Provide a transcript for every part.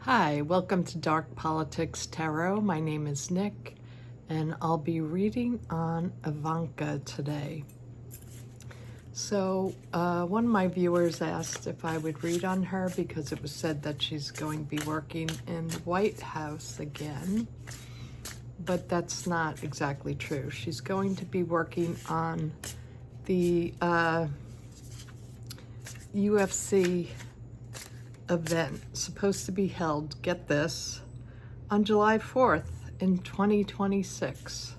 Hi, welcome to Dark Politics Tarot. My name is Nick, and I'll be reading on Ivanka today. So, one of my viewers asked if I would read on her because it was said that she's going to be working in the White House again, but that's not exactly true. She's going to be working on the UFC event supposed to be held, get this, on July 4th in 2026,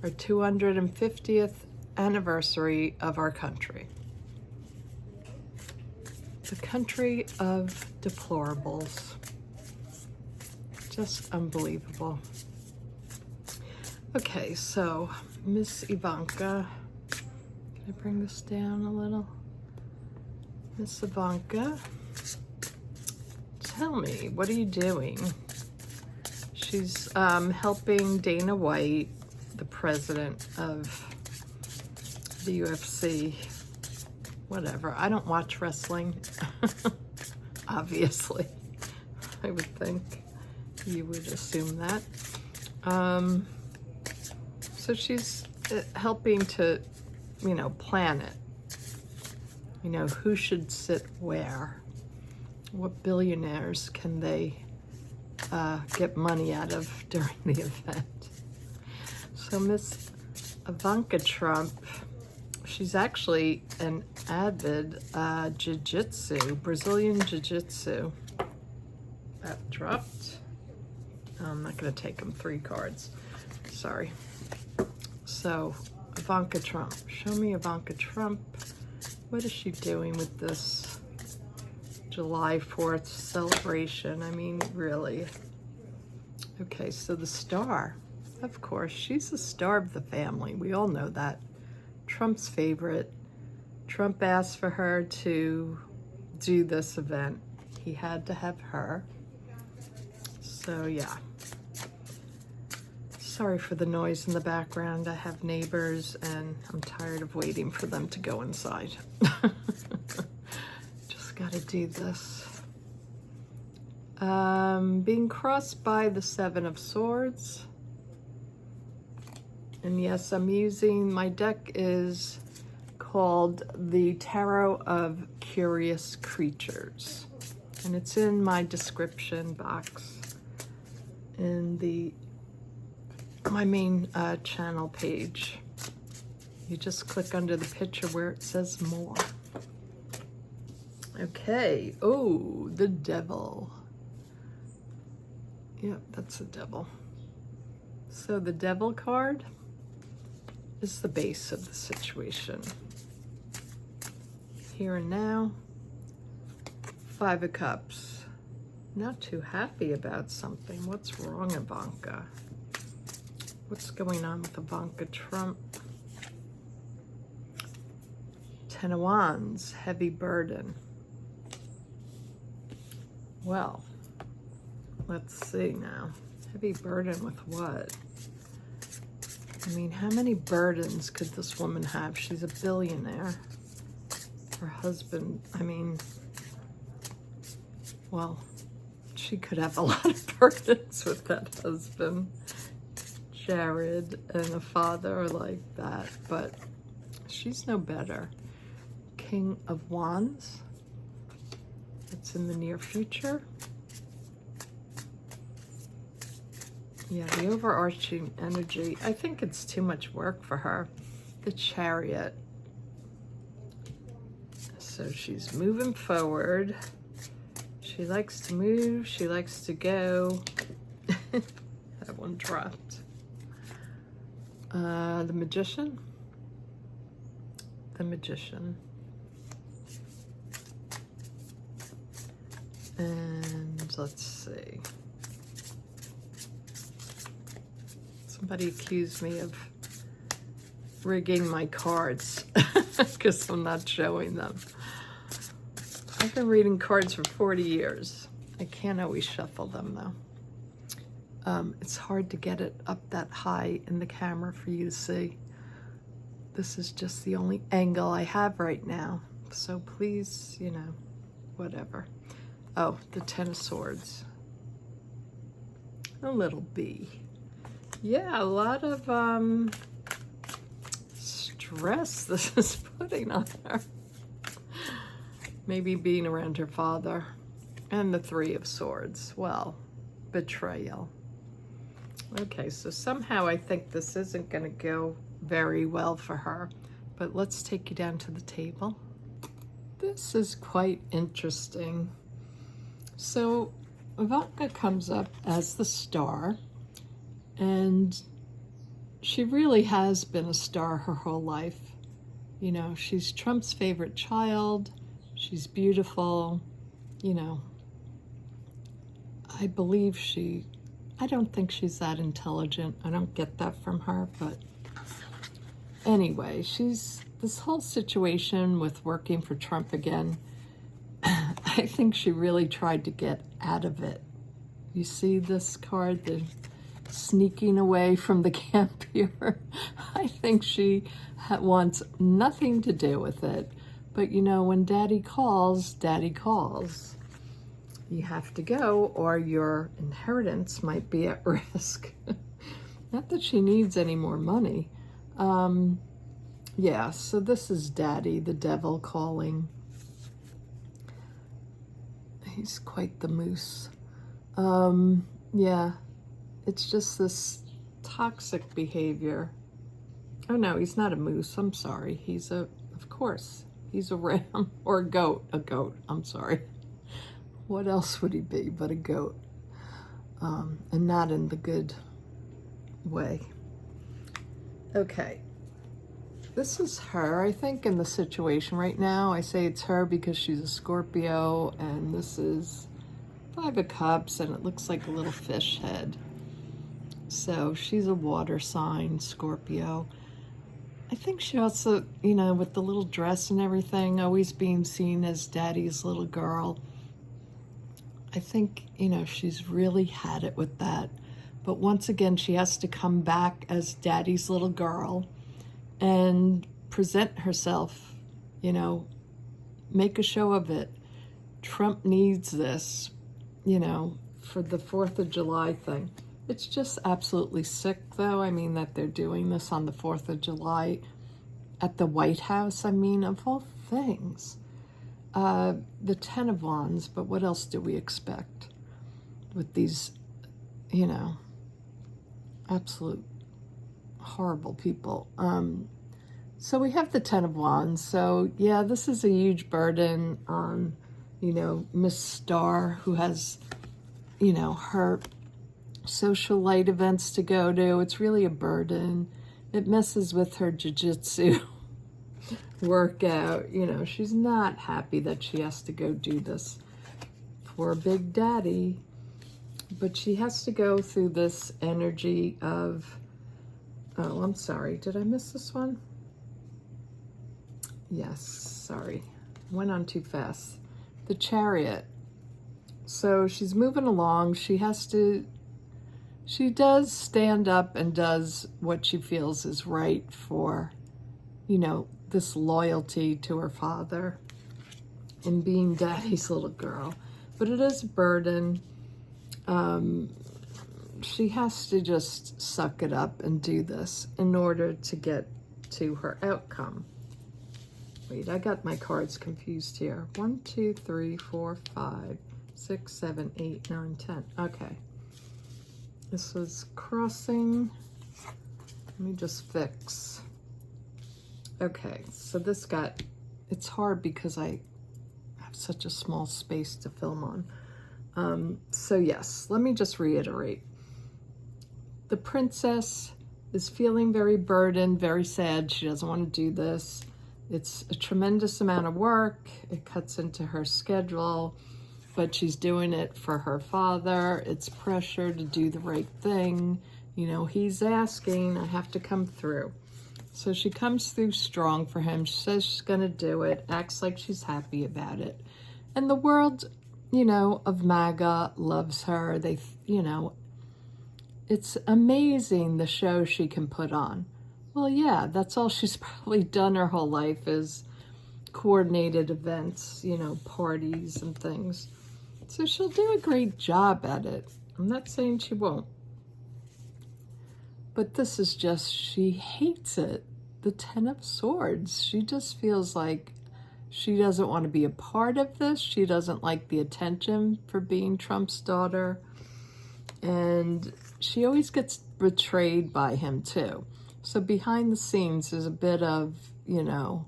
our 250th anniversary of our country. The country of deplorables. Just unbelievable. Okay, so Miss Ivanka, can I bring this down a little? Miss Ivanka, tell me, what are you doing? She's helping Dana White, the president of the UFC. Whatever. I don't watch wrestling. Obviously. I would think you would assume that. So she's helping to, plan it. Who should sit where. What billionaires can they get money out of during the event? So Miss Ivanka Trump, she's actually an avid Brazilian jiu-jitsu. That dropped. I'm not going to take them 3 cards. Sorry. So Ivanka Trump. Show me Ivanka Trump. What is she doing with this July 4th celebration? I mean, really. Okay, so the star. Of course, she's the star of the family. We all know that. Trump's favorite. Trump asked for her to do this event. He had to have her. So, yeah. Sorry for the noise in the background. I have neighbors, and I'm tired of waiting for them to go inside. Gotta do this. Being crossed by the 7 of Swords. And yes, I'm using, my deck is called the Tarot of Curious Creatures. And it's in my description box in my main channel page. You just click under the picture where it says more. Okay, oh, the devil. Yep, that's the devil. So the devil card is the base of the situation. Here and now, 5 of Cups. Not too happy about something. What's wrong, Ivanka? What's going on with Ivanka Trump? 10 of Wands, heavy burden. Well, let's see now. Heavy burden with what? I mean, how many burdens could this woman have? She's a billionaire. Her husband, well, she could have a lot of burdens with that husband. Jared and a father like that, but she's no better. King of Wands. It's in the near future. Yeah, the overarching energy. I think it's too much work for her. The Chariot. So she's moving forward. She likes to move. She likes to go. That one dropped. The Magician. The Magician. And let's see. Somebody accused me of rigging my cards because I'm not showing them. I've been reading cards for 40 years. I can't always shuffle them though. It's hard to get it up that high in the camera for you to see. This is just the only angle I have right now. So please, whatever. Oh, the 10 of Swords. A little bee. Yeah, a lot of stress this is putting on her. Maybe being around her father. And the Three of Swords. Well, betrayal. Okay, so somehow I think this isn't going to go very well for her. But let's take you down to the table. This is quite interesting. So Ivanka comes up as the star, and she really has been a star her whole life. You know, she's Trump's favorite child. She's beautiful. You know, I believe I don't think she's that intelligent. I don't get that from her, but anyway, this whole situation with working for Trump again, I think she really tried to get out of it. You see this card, the sneaking away from the camp here? I think she wants nothing to do with it. But you know, when daddy calls, daddy calls. You have to go or your inheritance might be at risk. Not that she needs any more money. Yeah, so this is daddy, the devil, calling. He's quite the moose. Yeah, it's just this toxic behavior. Oh no, he's not a moose, I'm sorry. Of course, he's a ram or a goat. A goat, I'm sorry. What else would he be but a goat? And not in the good way. Okay. This is her, I think, in the situation right now. I say it's her because she's a Scorpio, and this is Five of Cups, and it looks like a little fish head. So she's a water sign, Scorpio. I think she also, you know, with the little dress and everything, always being seen as daddy's little girl. I think, you know, she's really had it with that. But once again, she has to come back as daddy's little girl and present herself, you know, make a show of it. Trump needs this, you know, for the 4th of July thing. It's just absolutely sick, though. I mean, that they're doing this on the 4th of July at the White House. I mean, of all things. The 10 of Wands, but what else do we expect with these, you know, absolute horrible people. So we have the 10 of Wands. So yeah, this is a huge burden on, you know, Miss Star, who has, you know, her social events to go to. It's really a burden. It messes with her jiu-jitsu workout. You know, she's not happy that she has to go do this for Big Daddy. But she has to go through this energy of, oh, I'm sorry. Did I miss this one? Yes, sorry. Went on too fast. The Chariot. So she's moving along. She does stand up and does what she feels is right for, you know, this loyalty to her father and being daddy's little girl. But it is a burden. She has to just suck it up and do this in order to get to her outcome. Wait, I got my cards confused here. 1, 2, 3, 4, 5, 6, 7, 8, 9, 10. Okay. This was crossing. Let me just fix. Okay, so this it's hard because I have such a small space to film on. So yes, let me just reiterate. The princess is feeling very burdened, very sad. She doesn't want to do this. It's a tremendous amount of work. It cuts into her schedule, but she's doing it for her father. It's pressure to do the right thing. You know, he's asking, I have to come through. So she comes through strong for him. She says she's going to do it, acts like she's happy about it. And the world, you know, of MAGA loves her. They, you know, it's amazing the show she can put on. Well, yeah, that's all she's probably done her whole life is coordinated events, you know, parties and things. So she'll do a great job at it. I'm not saying she won't. But this is just, she hates it. The Ten of Swords. She just feels like she doesn't want to be a part of this. She doesn't like the attention for being Trump's daughter. And she always gets betrayed by him too. So behind the scenes, there's a bit of, you know,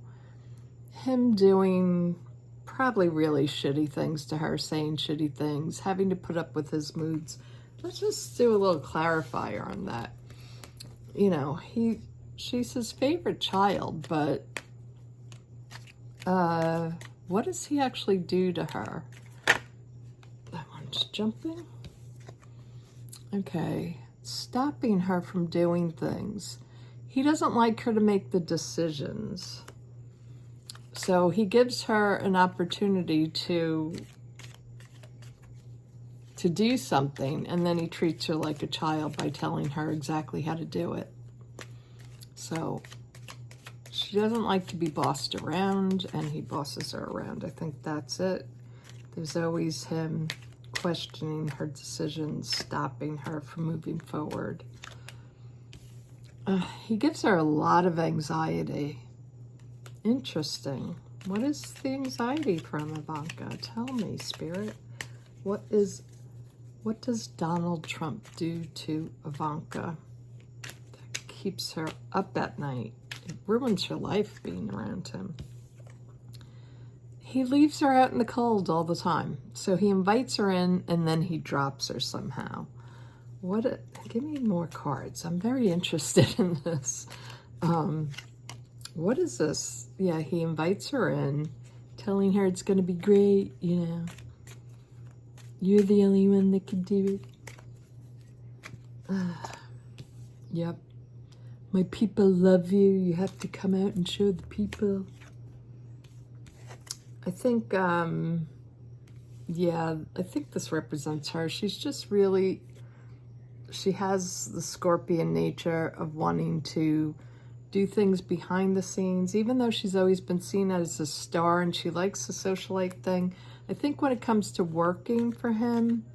him doing probably really shitty things to her, saying shitty things, having to put up with his moods. Let's just do a little clarifier on that. You know, she's his favorite child, but what does he actually do to her? That one's jumping. Okay, stopping her from doing things. He doesn't like her to make the decisions. So he gives her an opportunity to do something, and then he treats her like a child by telling her exactly how to do it. So she doesn't like to be bossed around, and he bosses her around. I think that's it. There's always him questioning her decisions, stopping her from moving forward. He gives her a lot of anxiety. Interesting. What is the anxiety from Ivanka? Tell me, Spirit. What does Donald Trump do to Ivanka that keeps her up at night? It ruins her life being around him. He leaves her out in the cold all the time. So he invites her in and then he drops her somehow. Give me more cards. I'm very interested in this. What is this? Yeah, he invites her in, telling her it's going to be great, you know. You're the only one that can do it. Yep. My people love you. You have to come out and show the people. I think, yeah, I think this represents her. She's just really, she has the Scorpion nature of wanting to do things behind the scenes, even though she's always been seen as a star and she likes the socialite thing. I think when it comes to working for him,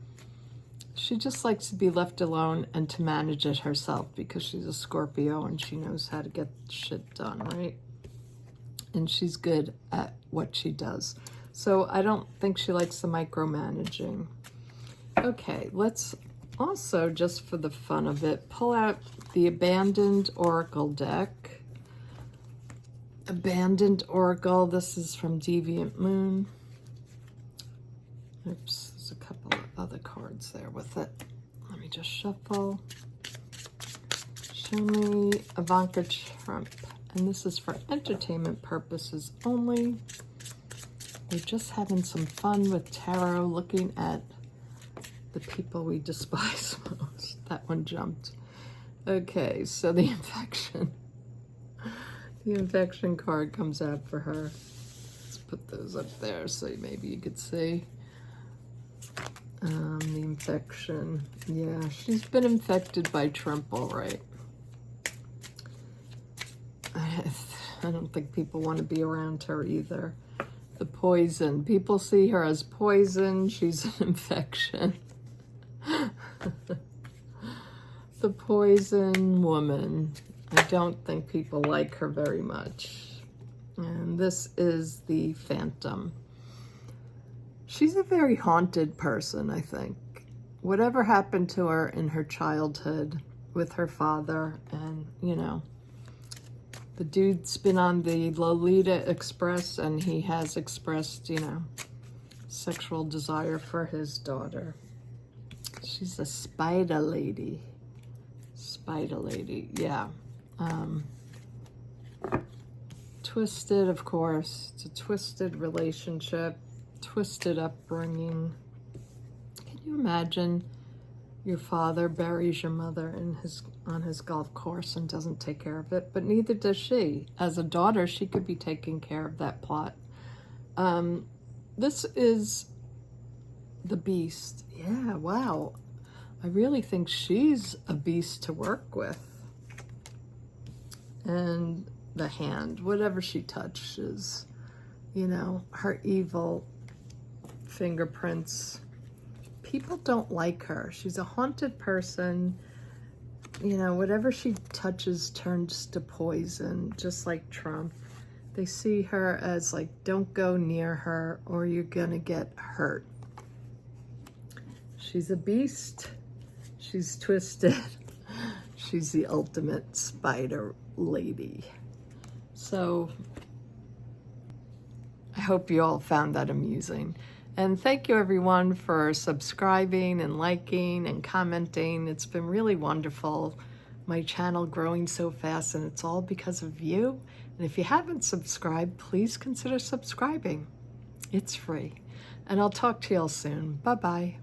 she just likes to be left alone and to manage it herself because she's a Scorpio and she knows how to get shit done, right? And she's good at what she does. So I don't think she likes the micromanaging. Okay, let's also, just for the fun of it, pull out the Abandoned Oracle deck. Abandoned Oracle, this is from Deviant Moon. Oops, there's a couple of other cards there with it. Let me just shuffle. Show me Ivanka Trump. And this is for entertainment purposes only. We're just having some fun with tarot, looking at the people we despise most. That one jumped. Okay, so the infection. The infection card comes out for her. Let's put those up there so maybe you could see. The infection. Yeah, she's been infected by Trump, all right. I don't think people want to be around her either. The poison. People see her as poison. She's an infection. The poison woman. I don't think people like her very much. And this is the Phantom. She's a very haunted person, I think. Whatever happened to her in her childhood with her father, and, you know, the dude's been on the Lolita Express and he has expressed, you know, sexual desire for his daughter. She's a spider lady. Spider lady, yeah. Twisted, of course. It's a twisted relationship, twisted upbringing. Can you imagine your father buries your mother on his golf course and doesn't take care of it? But neither does she. As a daughter, she could be taking care of that plot. This is the Beast. Yeah, wow. I really think she's a beast to work with. And the Hand, whatever she touches, you know, her evil fingerprints people don't like her. She's a haunted person. You know, whatever she touches turns to poison, just like Trump. They see her as like, don't go near her or you're gonna get hurt. She's a beast. She's twisted. She's the ultimate spider lady. So I hope you all found that amusing. And thank you everyone for subscribing and liking and commenting. It's been really wonderful. My channel growing so fast, and it's all because of you. And if you haven't subscribed, please consider subscribing. It's free. And I'll talk to you all soon. Bye-bye.